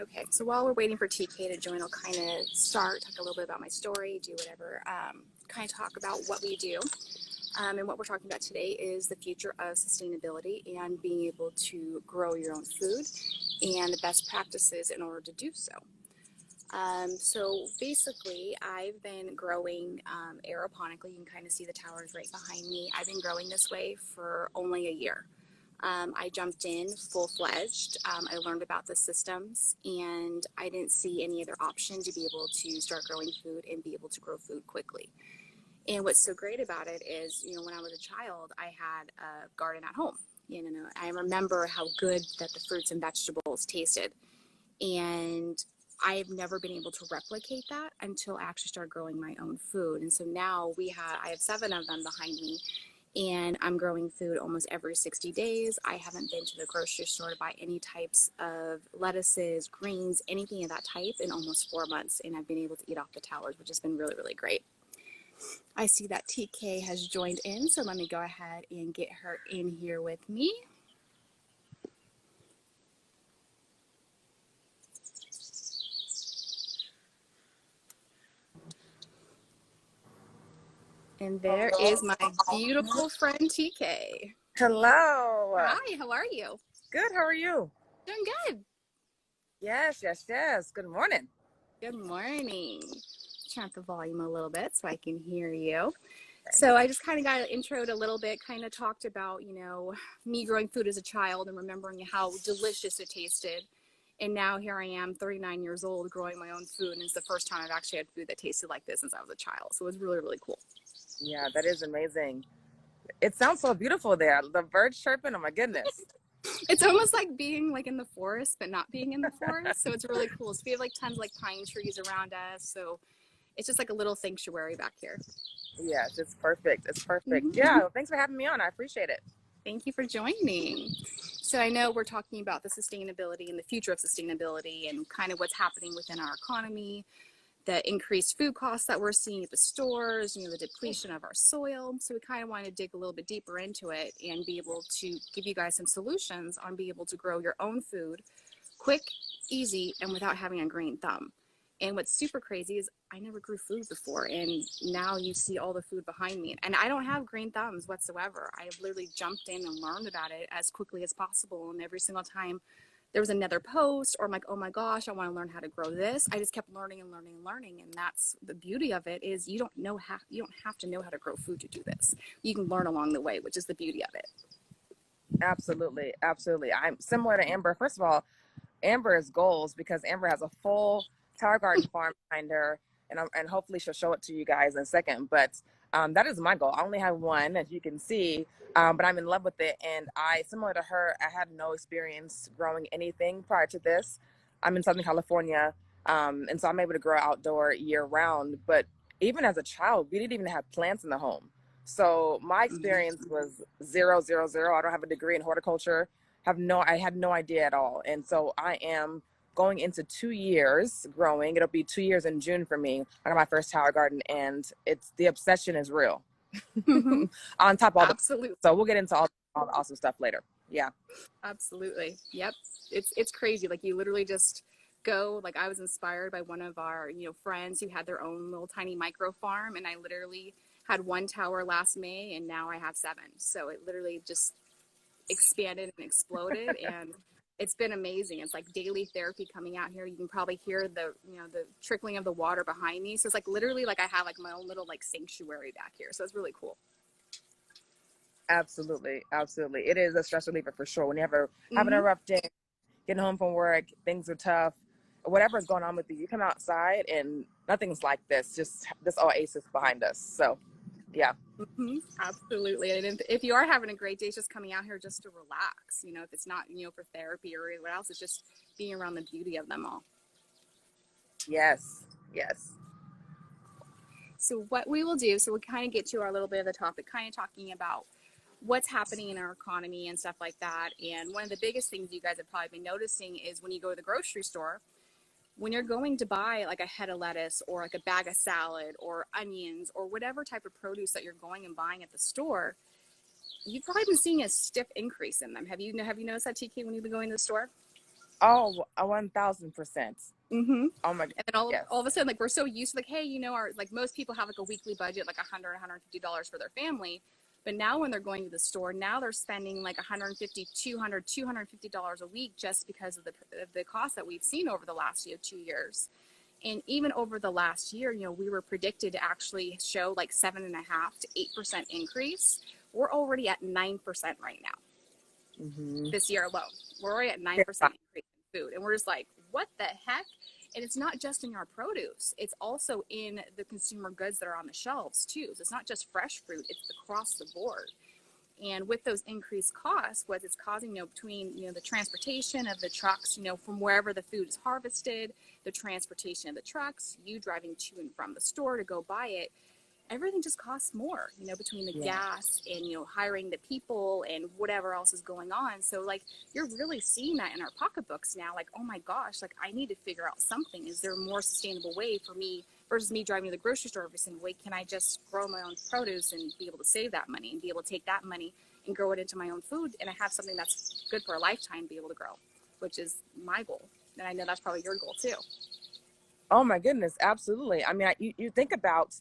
Okay, so while we're waiting for TK to join, I'll kind of talk a little bit about my story, do whatever, kind of talk about what we do. And what we're talking about today is the future of sustainability and being able to grow your own food and the best practices in order to do so. So basically, I've been growing aeroponically. You can kind of see the towers right behind me. I've been growing this way for only a year. I jumped in full-fledged. I learned about the systems, and I didn't see any other option to be able to start growing food and be able to grow food quickly. And what's so great about it is, when I was a child, I had a garden at home. I remember how good that the fruits and vegetables tasted. And I've never been able to replicate that until I actually started growing my own food. And so now I have 7 of them behind me, and I'm growing food almost every 60 days. I haven't been to the grocery store to buy any types of lettuces, greens, anything of that type in almost 4 months. And I've been able to eat off the towers, which has been really, really great. I see that TK has joined in, so let me go ahead and get her in here with me. And there is my beautiful friend TK. Hello. Hi, how are you? Good, how are you? Doing good. Yes. Good morning. Good morning. Turn up the volume a little bit so I can hear you. So I just kind of got introed a little bit, kind of talked about, me growing food as a child and remembering how delicious it tasted. And now here I am, 39 years old, growing my own food. And it's the first time I've actually had food that tasted like this since I was a child. So it was really, really cool. Yeah, that is amazing. It sounds so beautiful there. The birds chirping, oh my goodness. It's almost like being like in the forest, but not being in the forest. So it's really cool. So we have like tons of like pine trees around us. So it's just like a little sanctuary back here. Yes, it's perfect. Mm-hmm. Yeah, well, thanks for having me on. I appreciate it. Thank you for joining. So I know we're talking about the sustainability and the future of sustainability and kind of what's happening within our economy, the increased food costs that we're seeing at the stores, the depletion of our soil. So we kind of want to dig a little bit deeper into it and be able to give you guys some solutions on being able to grow your own food quick, easy, and without having a green thumb. And what's super crazy is I never grew food before, and now you see all the food behind me. And I don't have green thumbs whatsoever. I literally jumped in and learned about it as quickly as possible. And every single time there was another post, or I'm like, oh my gosh, I want to learn how to grow this. I just kept learning. And that's the beauty of it, is you don't have to know how to grow food to do this. You can learn along the way, which is the beauty of it. Absolutely. I'm similar to Amber. First of all, Amber is goals because Amber has a full Tower Garden farm behind her, and hopefully she'll show it to you guys in a second. But that is my goal. I only have one, as you can see, but I'm in love with it. And similar to her, I had no experience growing anything prior to this. I'm in Southern California, and so I'm able to grow outdoor year round. But even as a child, we didn't even have plants in the home. So my experience was 0, 0, 0. I don't have a degree in horticulture. I had no idea at all. And so I am going into 2 years growing. It'll be 2 years in June for me. I got my first tower garden, and the obsession is real. Mm-hmm. On top of all Absolutely. So we'll get into all the awesome stuff later. Yeah. Absolutely. Yep. It's crazy. Like you literally just go, like I was inspired by one of our, friends who had their own little tiny micro farm, and I literally had 1 tower last May and now I have 7. So it literally just expanded and exploded and it's been amazing. It's like daily therapy coming out here. You can probably hear the trickling of the water behind me. So it's like literally like I have like my own little like sanctuary back here. So it's really cool. Absolutely. It is a stress reliever for sure. When you having a rough day, getting home from work, things are tough, whatever's going on with you come outside and nothing's like this. Just this oasis behind us. So yeah. Mm-hmm. Absolutely. And if you are having a great day, it's just coming out here just to relax, if it's not, for therapy or what else, it's just being around the beauty of them all. Yes. So what we will do, so we'll kind of get to our little bit of the topic, kind of talking about what's happening in our economy and stuff like that. And one of the biggest things you guys have probably been noticing is when you go to the grocery store, when you're going to buy like a head of lettuce or like a bag of salad or onions or whatever type of produce that you're going and buying at the store, you've probably been seeing a stiff increase in them. Have you noticed that, TK, when you've been going to the store? Oh, 1000%. Mm-hmm. Oh my, And then all yes. of a sudden, like we're so used to like, hey, our like most people have like a weekly budget, like $100, $150 for their family. But now when they're going to the store, now they're spending like 150, 200, $250 a week just because of the cost that we've seen over the last 2 years. And even over the last year, we were predicted to actually show like 7.5 to 8% increase. We're already at 9% right now Mm-hmm. this year alone. We're already at 9% increase in food. And we're just like, what the heck? And it's not just in our produce, it's also in the consumer goods that are on the shelves too. So it's not just fresh fruit, it's across the board. And with those increased costs, what it's causing, between, the transportation of the trucks, from wherever the food is harvested, the transportation of the trucks, you driving to and from the store to go buy it, everything just costs more, between the Yeah. gas and, hiring the people and whatever else is going on. So like, you're really seeing that in our pocketbooks now, like, oh my gosh, like I need to figure out something. Is there a more sustainable way for me versus me driving to the grocery store every single week? Can I just grow my own produce and be able to save that money and be able to take that money and grow it into my own food? And I have something that's good for a lifetime, be able to grow, which is my goal. And I know that's probably your goal too. Oh my goodness, absolutely. I mean, you think about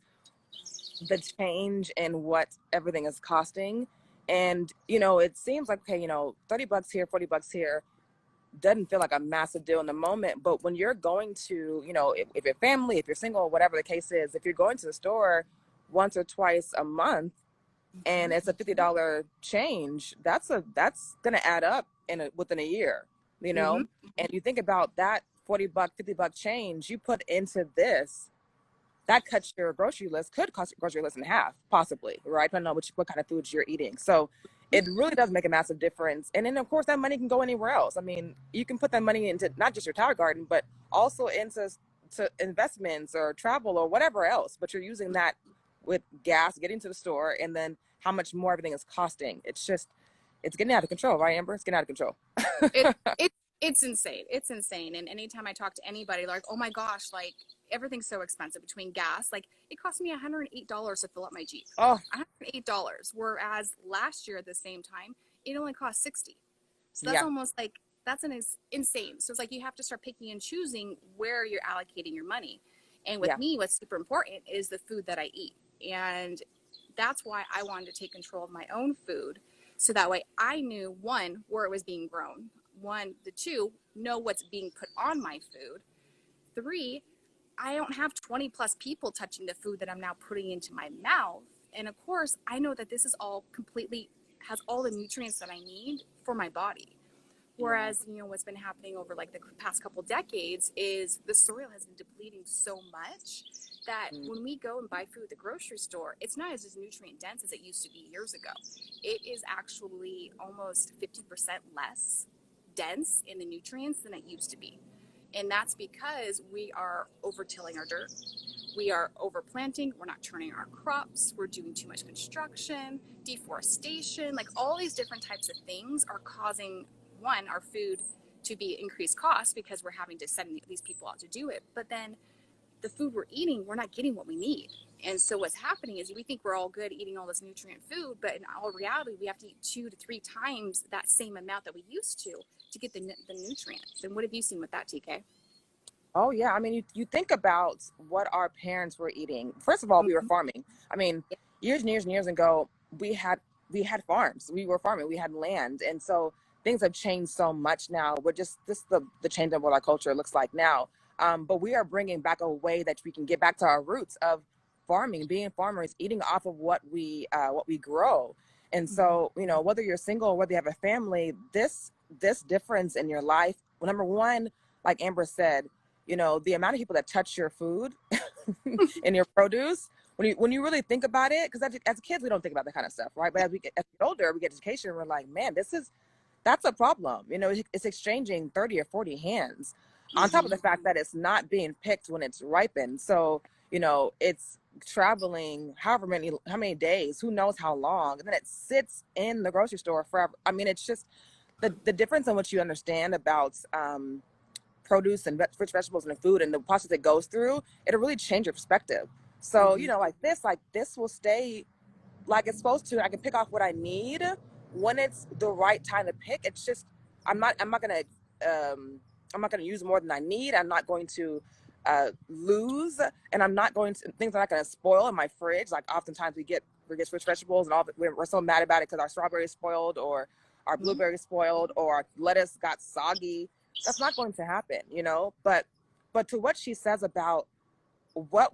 the change in what everything is costing, and it seems like, okay, $30 here, $40 here doesn't feel like a massive deal in the moment, but when you're going to, if you're family, if you're single, whatever the case is, if you're going to the store once or twice a month and it's a $50 change, that's gonna add up within a year, Mm-hmm. and you think about that $40, $50 change you put into this, that cuts your grocery list, could cost your grocery list in half, possibly, right? Depending on what kind of foods you're eating. So it really does make a massive difference. And then, of course, that money can go anywhere else. I mean, you can put that money into not just your tower garden, but also into investments or travel or whatever else. But you're using that with gas, getting to the store, and then how much more everything is costing. It's getting out of control, right, Amber? It's getting out of control. it it it's insane. It's insane. And anytime I talk to anybody, they're like, oh my gosh, like everything's so expensive between gas. Like it cost me $108 to fill up my Jeep. Oh, $108. Whereas last year at the same time, it only cost 60. So that's yeah, almost like that's insane. So it's like you have to start picking and choosing where you're allocating your money. And with yeah. me, what's super important is the food that I eat. And that's why I wanted to take control of my own food. So that way I knew, one, where it was being grown. One, the two, know what's being put on my food. Three, I don't have 20 plus people touching the food that I'm now putting into my mouth. And of course, I know that this is all completely has all the nutrients that I need for my body. Yeah. Whereas, what's been happening over like the past couple decades is the soil has been depleting so much that Mm. when we go and buy food at the grocery store, it's not as nutrient dense as it used to be years ago. It is actually almost 50% less dense in the nutrients than it used to be. And that's because we are overtilling our dirt. We are overplanting. We're not turning our crops. We're doing too much construction, deforestation, like all these different types of things are causing, one, our food to be increased cost because we're having to send these people out to do it. But then the food we're eating, we're not getting what we need. And so what's happening is we think we're all good eating all this nutrient food, but in all reality, we have to eat 2 to 3 times that same amount that we used to get the nutrients. And what have you seen with that, TK? Oh yeah, I mean, you think about what our parents were eating. First of all, we were Mm-hmm. farming. I mean, years and years and years ago, we had farms. We were farming. We had land, and so things have changed so much now. We're just this the change of what our culture looks like now. But we are bringing back a way that we can get back to our roots of farming, being farmers, eating off of what we grow. And so, whether you're single or whether you have a family, this difference in your life, well, number one, like Amber said, the amount of people that touch your food and your produce, when you really think about it, because as kids we don't think about that kind of stuff, right? But as we get older, we get education, we're like, man, that's a problem. It's exchanging 30 or 40 hands on top of Mm-hmm. the fact that it's not being picked when it's ripened. So it's traveling how many days, who knows how long, and then it sits in the grocery store forever. I mean, it's just the difference in what you understand about produce and rich vegetables and the food and the process it goes through, it'll really change your perspective. So, Mm-hmm. like this will stay like it's supposed to. I can pick off what I need when it's the right time to pick. It's just I'm not gonna I'm not going to use more than I need. I'm not going to lose, and I'm not going to, things are not going to spoil in my fridge. Like oftentimes we get fresh vegetables and all, we're so mad about it because our strawberry is spoiled, or our Mhm. blueberry spoiled, or our lettuce got soggy. That's not going to happen, you know. But to what she says about what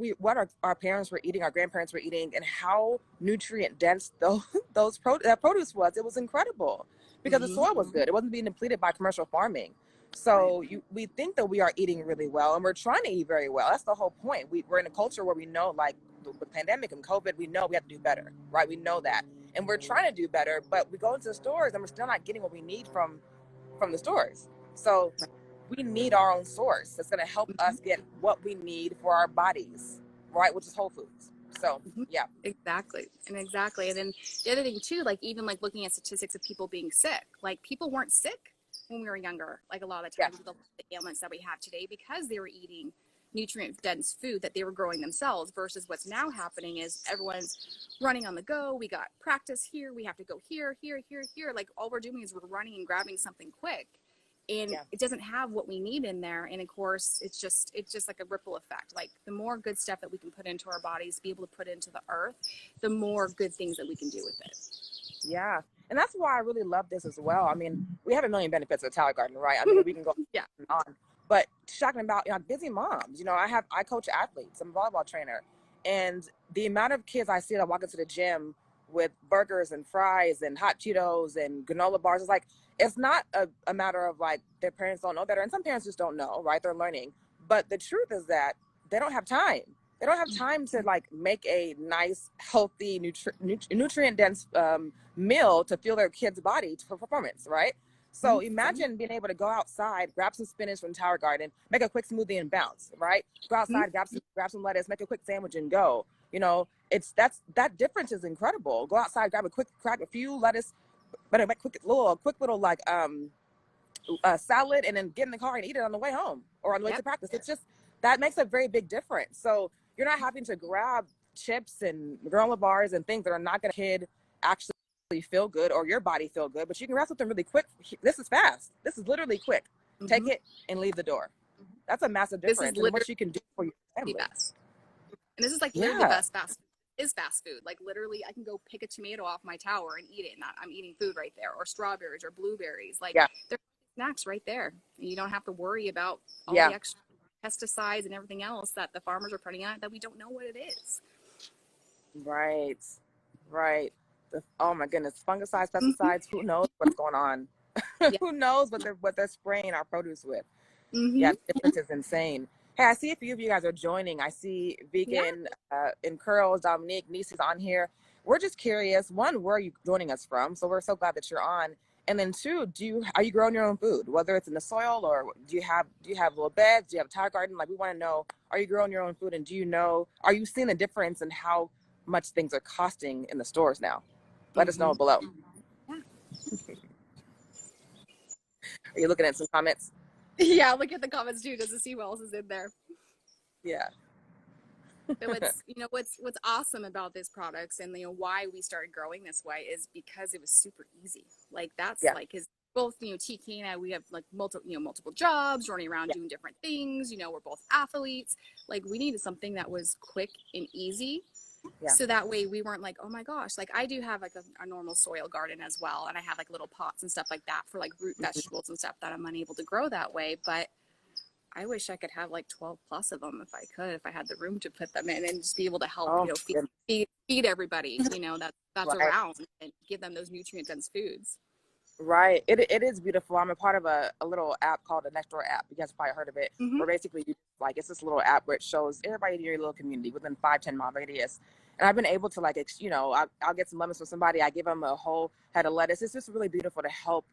our parents were eating, our grandparents were eating, and how nutrient dense that produce was. It was incredible because the Mhm. soil was good. It wasn't being depleted by commercial farming. Right. So we think that we are eating really well, and we're trying to eat very well. That's the whole point. We're in a culture where we know, like the pandemic and COVID, we know we have to do better, right? We know that, and we're trying to do better. But we go into the stores and we're still not getting what we need from the stores. So we need our own source that's going to help Mhm. us get what we need for our bodies, right? Which is whole foods. So, Mhm. yeah. Exactly. And then the other thing too, like even like looking at statistics of people being sick, like people weren't sick when we were younger, like a lot of the Yeah. times with the ailments that we have today because they were eating nutrient dense food that they were growing themselves versus what's now happening is everyone's running on the go. We got practice here, we have to go here. Like all we're doing is we're running and grabbing something quick and Yeah. it doesn't have what we need in there, and of course it's just like a ripple effect. Like the more good stuff that we can put into our bodies, be able to put into the earth, the more good things that we can do with it. Yeah. And that's why I really love this as well. I mean, we have a million benefits of Tower Garden, right? I mean, we can go Yeah. on. But talking about, busy moms, I coach athletes. I'm a volleyball trainer. And the amount of kids I see that walk into the gym with burgers and fries and hot Cheetos and granola bars, is like, it's not a matter of like their parents don't know better. And some parents just don't know, right? They're learning. But the truth is that they don't have time. They don't have time to like make a nice, healthy, nutrient dense meal to fuel their kid's body for performance, right? So imagine being able to go outside, grab some spinach from Tower Garden, make a quick smoothie and bounce, right? Go outside, grab some lettuce, make a quick sandwich and go. That difference is incredible. Go outside, grab a few lettuce, but a quick little like salad, and then get in the car and eat it on the way home or on the way Yep. to practice. It's just that makes a very big difference. So you're not having to grab chips and granola bars and things that are not going to kid actually feel good or your body feel good, but you can grab something really quick. This is fast. This is literally quick. Take Mm-hmm. it and leave the door. That's a massive This is difference in literally what you can do for your the family. best, and this is like literally the Yeah. best fast food. Is fast food. Like literally I can go pick a tomato off my tower and eat it, and I'm eating food right there, or strawberries or blueberries. Like Yeah. they're snacks right there, and you don't have to worry about all Yeah. the extra pesticides and everything else that the farmers are putting out that we don't know what it is. Right. Right. Oh my goodness. Fungicides, Mm-hmm. pesticides, who knows what's going on? Yeah. Who knows what they're spraying our produce with? Mm-hmm. Yeah, the difference is insane. Hey, I see a few of you guys are joining. I see Yeah. Vegan in Curls, Dominique, Nieces on here. We're just curious. One, where are you joining us from? So we're so glad that you're on. And then two, are you growing your own food, whether it's in the soil or do you have little beds? Do you have a tire garden? Like we want to know, are you growing your own food, and are you seeing the difference in how much things are costing in the stores now? Let us Mm-hmm. know below. Yeah. Are you looking at some comments? Yeah. Look at the comments too, just to see what else is in there. Yeah. So what's awesome about these products and why we started growing this way is because it was super easy. Like that's Yeah. like his both TK and I, we have like multiple jobs, running around Yeah. doing different things. We're both athletes. Like we needed something that was quick and easy. Yeah. So that way we weren't like, oh my gosh, like I do have like a normal soil garden as well. And I have like little pots and stuff like that for like root vegetables and stuff that I'm unable to grow that way. But I wish I could have like 12 plus of them if I had the room to put them in and just be able to help, Oh, feed everybody, that's right. around and give them those nutrient dense foods. Right. It is beautiful. I'm a part of a little app called the Nextdoor app. You guys have probably heard of it. Mm-hmm. Where basically it's this little app where it shows everybody in your little community within 5-10 mile radius. And I've been able to I'll get some lemons from somebody. I give them a whole head of lettuce. It's just really beautiful to help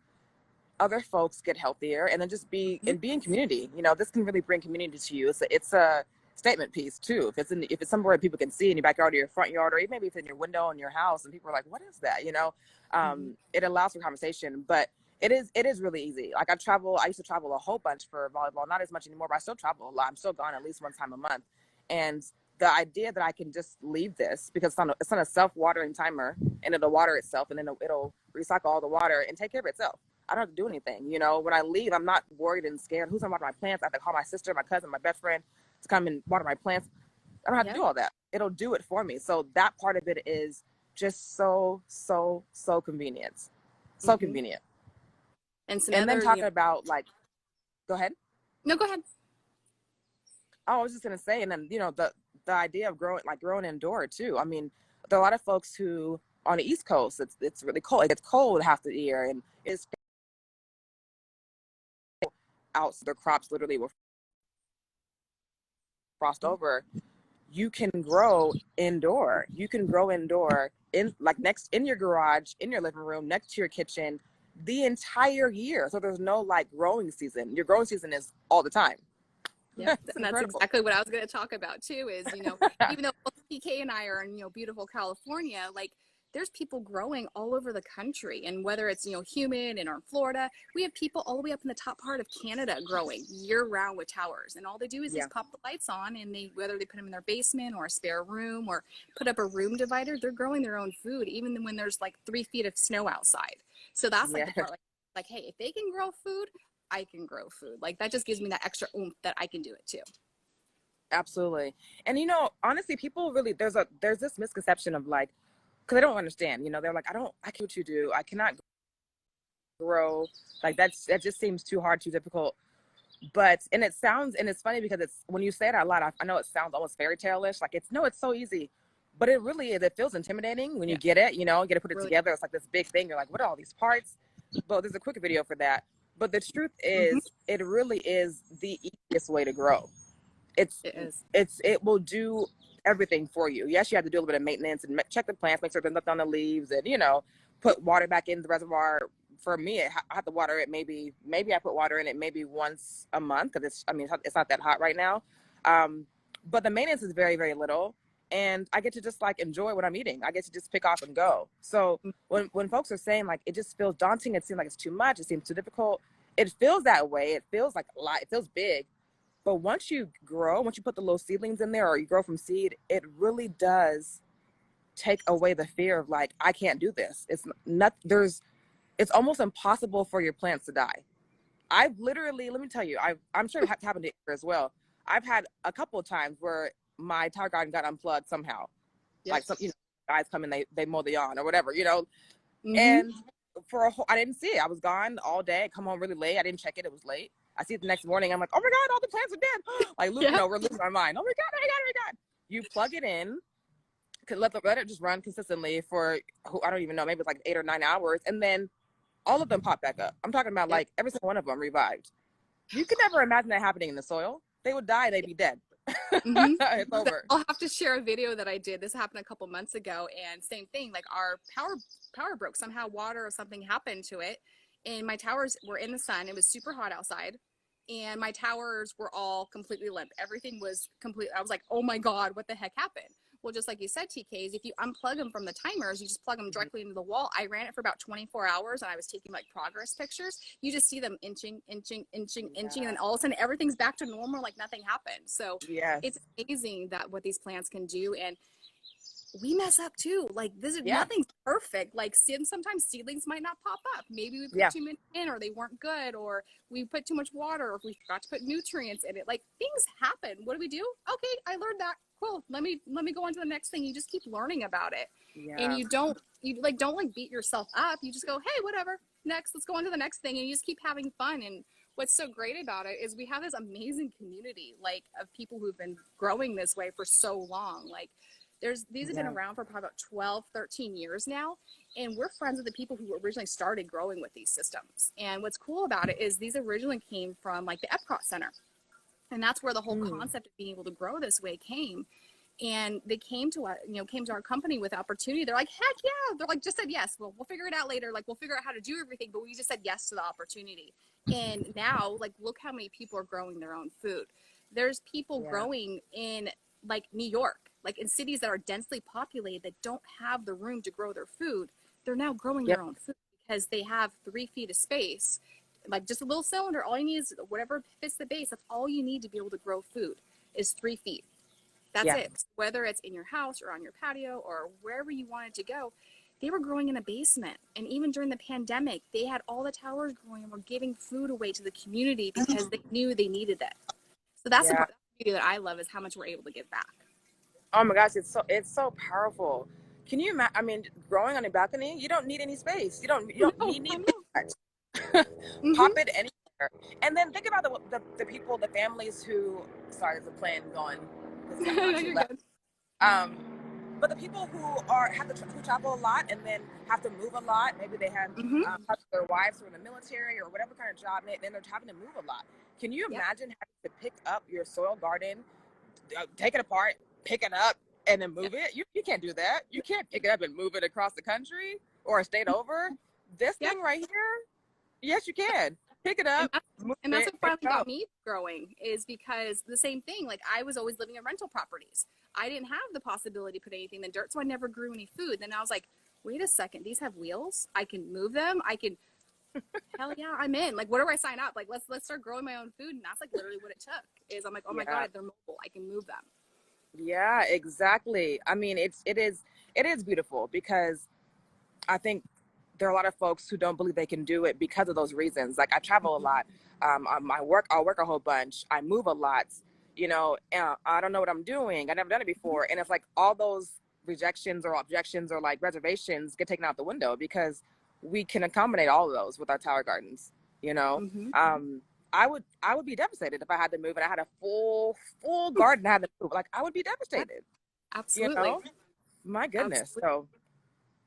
other folks get healthier and then just be in community. This can really bring community to you. It's a statement piece too. If it's somewhere people can see in your backyard or your front yard, or even maybe it's in your window in your house and people are like, what is that? It allows for conversation, but it is really easy. Like I used to travel a whole bunch for volleyball, not as much anymore, but I still travel a lot. I'm still gone at least one time a month. And the idea that I can just leave this because it's on a self-watering timer and it'll water itself and then it'll recycle all the water and take care of itself. I don't have to do anything. You know, when I leave, I'm not worried and scared. Who's gonna water my plants? I have to call my sister, my cousin, my best friend to come and water my plants. I don't have to Yep. do all that. It'll do it for me. So that part of it is just so convenient. So Hmm. convenient. And some And then other, talking about like, go ahead. no, go ahead. Oh, I was just gonna say, and then the idea of growing indoor too. I mean, there are a lot of folks who on the East Coast, it's really cold. It gets cold half the year, and it's out. So their crops literally will frost over. You can grow indoor. You can grow indoor in like next in your garage, in your living room, next to your kitchen, the entire year. So there's no like growing season. Your growing season is all the time. Yep. It's And that's incredible. exactly what I was going to talk about too is, even though both PK and I are in, beautiful California, like there's people growing all over the country. And whether it's, humid and or in Florida, we have people all the way up in the top part of Canada growing year round with towers. And all they do is Yeah, just pop the lights on and whether they put them in their basement or a spare room or put up a room divider, they're growing their own food, even when there's like 3 feet of snow outside. So that's like yeah. the part like, hey, if they can grow food, I can grow food. Like that just gives me that extra oomph that I can do it too. Absolutely. And honestly, people really there's this misconception of like, because they don't understand, they're like, I can't what you do. I cannot grow. Like that just seems too hard, too difficult. But and it's funny because it's when you say it out loud, I know it sounds almost fairy tale-ish. Like it's so easy. But it really is. It feels intimidating when you Yeah, get it, you get to put it really. together. It's like this big thing. You're like, what are all these parts? But there's a quick video for that. But the truth Mm-hmm. is, it really is the easiest way to grow. it's It is. it will do everything for you. Yes, you have to do a little bit of maintenance and check the plants, make sure there's nothing on the leaves, and put water back in the reservoir. For me, I have to water it maybe I put water in it maybe once a month because it's not that hot right now. But the maintenance is very, very little, and I get to just like enjoy what I'm eating. I get to just pick off and go. So when folks are saying like it just feels daunting, it seems like it's too much, it seems too difficult, it feels that way. It feels like a lot. It feels big. But once you put the little seedlings in there or you grow from seed, it really does take away the fear of like, I can't do this. It's almost impossible for your plants to die. I've literally, let me tell you, I'm sure it happened to you as well. I've had a couple of times where my tower garden got unplugged somehow. Yep. Like guys come and they mow the lawn or whatever. Mm-hmm. And I didn't see it. I was gone all day. I come home really late. I didn't check it. It was late. I see it the next morning. I'm like, oh my God, all the plants are dead. Like, Yep. we're losing our mind. Oh my God, oh my God, oh my God. You plug it in, let it just run consistently for, I don't even know, maybe it's like 8 or 9 hours. And then all of them pop back up. I'm talking about Yep. like every single one of them revived. You could never imagine that happening in the soil. They would die. They'd be dead. Mm-hmm. It's So over. I'll have to share a video that I did. This happened a couple months ago, and same thing. Like our power broke. Somehow water or something happened to it, and my towers were in the sun. It was super hot outside, and my towers were all completely limp. Everything was complete. I was like, oh my God, what the heck happened? Well, just like you said, TKs, if you unplug them from the timers, you just plug them directly into the wall. I ran it for about 24 hours and I was taking like progress pictures. You just see them inching, and then all of a sudden everything's back to normal, like nothing happened. So Yes. it's amazing that what these plants can do. And we mess up too. Like this is Yeah. nothing's perfect. Like sometimes seedlings might not pop up. Maybe we put Yeah. too many in, or they weren't good, or we put too much water, or we forgot to put nutrients in it. Like things happen. What do we do? Okay, I learned that. Cool. Let me go on to the next thing. You just keep learning about it, and Yeah. you don't beat yourself up. You just go, hey, whatever. Next, let's go on to the next thing, and you just keep having fun. And what's so great about it is we have this amazing community, like of people who've been growing this way for so long. Like these have been Yeah. around for probably about 12, 13 years now. And we're friends with the people who originally started growing with these systems. And what's cool about it is these originally came from like the Epcot Center. And that's where the whole concept of being able to grow this way came. And they came to us, came to our company with opportunity. They're like, heck yeah. They're like, just said yes. Well, we'll figure it out later. Like, we'll figure out how to do everything. But we just said yes to the opportunity. And now, like, look how many people are growing their own food. There's people Yeah. growing in like New York, like in cities that are densely populated that don't have the room to grow their food. They're now growing Yep. their own food because they have 3 feet of space, like just a little cylinder. All you need is whatever fits the base. That's all you need to be able to grow food is 3 feet. That's Yeah. it. Whether it's in your house or on your patio or wherever you want it to go, they were growing in a basement. And even during the pandemic, they had all the towers growing and were giving food away to the community because they knew they needed it. So that's the Yeah. part that I love, is how much we're able to give back. Oh my gosh, it's so powerful. Can you imagine? I mean, growing on a balcony, you don't need any space. You don't No, I need know. that. Mm-hmm. Pop it anywhere. And then think about the people, the families who. Sorry, there's a plane going. This is my No, auntie you're left. good. Um, but the people who travel a lot and then have to move a lot. Maybe they have Mm-hmm. their wives who are in the military or whatever kind of job, and then they're having to move a lot. Can you Yep. imagine having to pick up your soil garden, take it apart, pick it up, and then move it? You can't do that. You can't pick it up and move it across the country or a state over. This Yep. thing right here, yes, you can. Pick it And up, that's, move and that's it, what and finally go. got me growing, is because the same thing, like I was always living in rental properties. I didn't have the possibility to put anything in the dirt, so I never grew any food. Then I was like, wait a second, these have wheels. I can move them. I can, hell yeah, I'm in. Like, where do I sign up? Like, let's start growing my own food. And that's like literally what it took. Is I'm like, oh my Yeah. God, they're mobile. I can move them. Yeah, exactly. I mean, it is beautiful because I think there are a lot of folks who don't believe they can do it because of those reasons. Like I travel a lot. I'll work a whole bunch. I move a lot. I don't know what I'm doing. I never done it before, and it's like all those rejections or objections or like reservations get taken out the window because we can accommodate all of those with our tower gardens. You know, Mm-hmm. um, I would be devastated if I had to move and I had a full garden. I had to move. Like I would be Yep, devastated. You absolutely. know, my goodness. Absolutely. So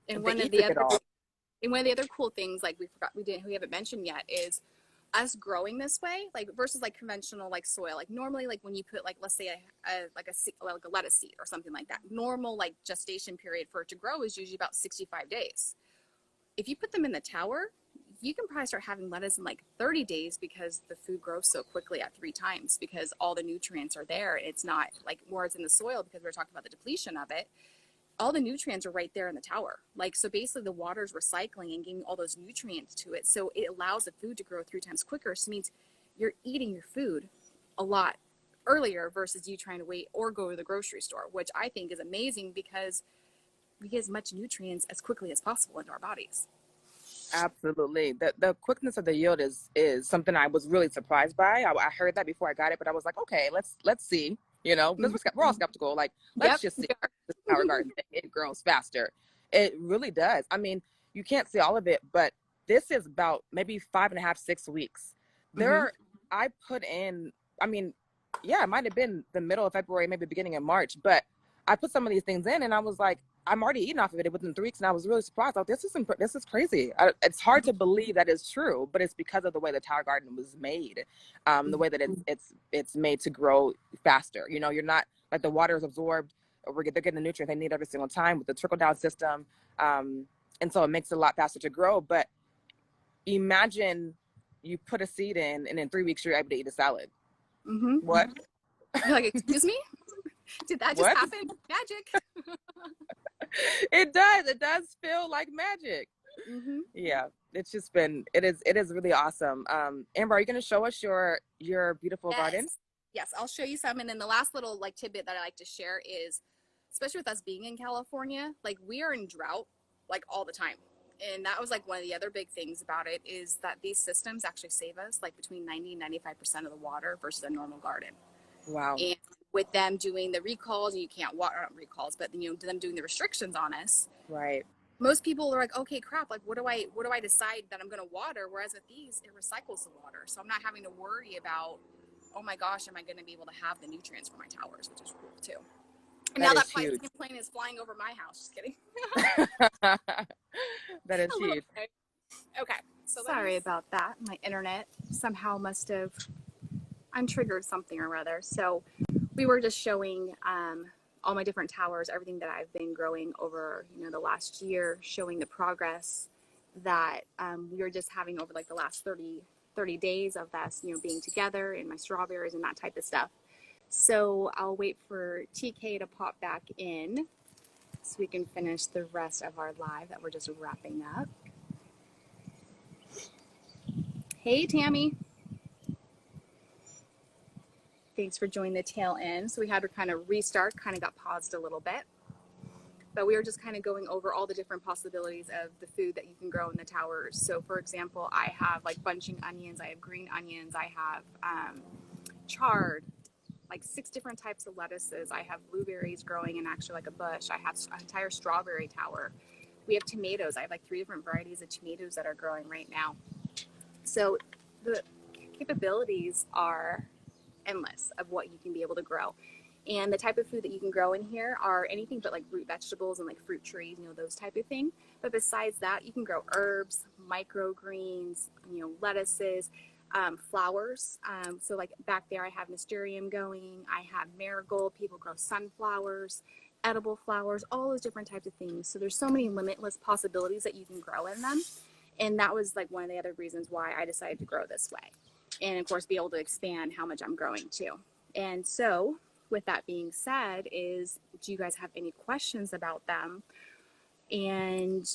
And the one of eat the of it other all. And one of the other cool things, like we haven't mentioned yet, is us growing this way, like versus like conventional like soil. Like normally, like when you put like, let's say like a lettuce seed or something like that, normal like gestation period for it to grow is usually about 65 days. If you put them in the tower, you can probably start having lettuce in like 30 days because the food grows so quickly at 3 times because all the nutrients are there. It's not like more it's in the soil because we're talking about the depletion of it. All the nutrients are right there in the tower. Like, so basically the water's recycling and getting all those nutrients to it. So it allows the food to grow 3 times quicker. So it means you're eating your food a lot earlier versus you trying to wait or go to the grocery store, which I think is amazing because we get as much nutrients as quickly as possible into our bodies. Absolutely. The quickness of the yield is something I was really surprised by. I heard that before I got it, but I was like, okay, let's see. Because we're all skeptical. Like, let's Yep. just see this power garden thing. It grows faster. It really does. I mean, you can't see all of it, but this is about maybe 5.5, 6 weeks. Mm-hmm. I put in. I mean, yeah, it might have been the middle of February, maybe beginning of March, but I put some of these things in, and I was like, I'm already eating off of it within 3 weeks, and I was really surprised. Like, this is crazy. It's hard to believe that is true, but it's because of the way the tower garden was made, the way that it's made to grow faster. You're not like the water is absorbed. They're getting the nutrients they need every single time with the trickle down system, and so it makes it a lot faster to grow. But imagine you put a seed in, and in 3 weeks you're able to eat a salad. Mm-hmm. What? You're like, excuse me? Did that just What? happen? Magic. It does. It does feel like magic. Mm-hmm. Yeah, it is really awesome. Amber, are you going to show us your beautiful garden? Yes. Yes, I'll show you some. And then the last little like tidbit that I like to share is, especially with us being in California, like we are in drought like all the time. And that was like one of the other big things about it is that these systems actually save us like between 90 and 95% of the water versus a normal garden. Wow. And with them doing the recalls, and you can't water, not recalls, but them doing the restrictions on us, Right. most people are like, okay, crap, like what do I decide that I'm going to water? Whereas with these, it recycles the water. So I'm not having to worry about, oh my gosh, am I going to be able to have the nutrients for my towers, which is cool too. And That now is that huge. plane is flying over my house. Just kidding. That is A little huge. bit. Okay. So sorry about that. My internet somehow must have untriggered something or other. So we were just showing all my different towers, everything that I've been growing over, the last year, showing the progress that we were just having over like the last 30 days of us, being together and my strawberries and that type of stuff. So I'll wait for TK to pop back in so we can finish the rest of our live that we're just wrapping up. Hey, Tammy. Thanks for joining the tail end. So we had to kind of restart, kind of got paused a little bit. but we were just kind of going over all the different possibilities of the food that you can grow in the towers. So for example, I have like bunching onions, I have green onions, I have chard, like 6 different types of lettuces. I have blueberries growing in actually like a bush. I have an entire strawberry tower. We have tomatoes. I have like 3 different varieties of tomatoes that are growing right now. So the capabilities are endless of what you can be able to grow. And the type of food that you can grow in here are anything but like root vegetables and like fruit trees, you know, those type of thing. But besides that, you can grow herbs, microgreens, you know, lettuces, flowers. So like back there, I have nasturtium going. I have marigold. People grow sunflowers, edible flowers, all those different types of things. So there's so many limitless possibilities that you can grow in them. And that was like one of the other reasons why I decided to grow this way. And of course, be able to expand how much I'm growing too. And so with that being said, is do you guys have any questions about them? And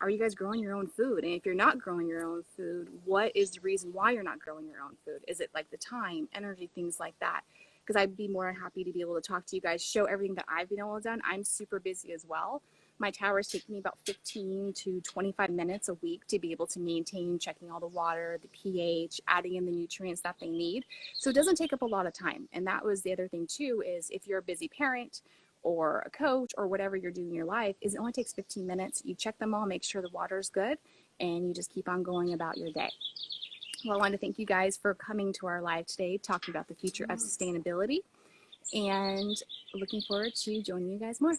are you guys growing your own food? And if you're not growing your own food, what is the reason why you're not growing your own food? Is it like the time, energy, things like that? Because I'd be more happy to be able to talk to you guys, show everything that I've been able to do. I'm super busy as well. My towers take me about 15 to 25 minutes a week to be able to maintain, checking all the water, the pH, adding in the nutrients that they need. So it doesn't take up a lot of time. And that was the other thing too, is if you're a busy parent or a coach or whatever you're doing in your life, is it only takes 15 minutes. You check them all, make sure the water's good, and you just keep on going about your day. Well, I want to thank you guys for coming to our live today, talking about the future of sustainability, and looking forward to joining you guys more.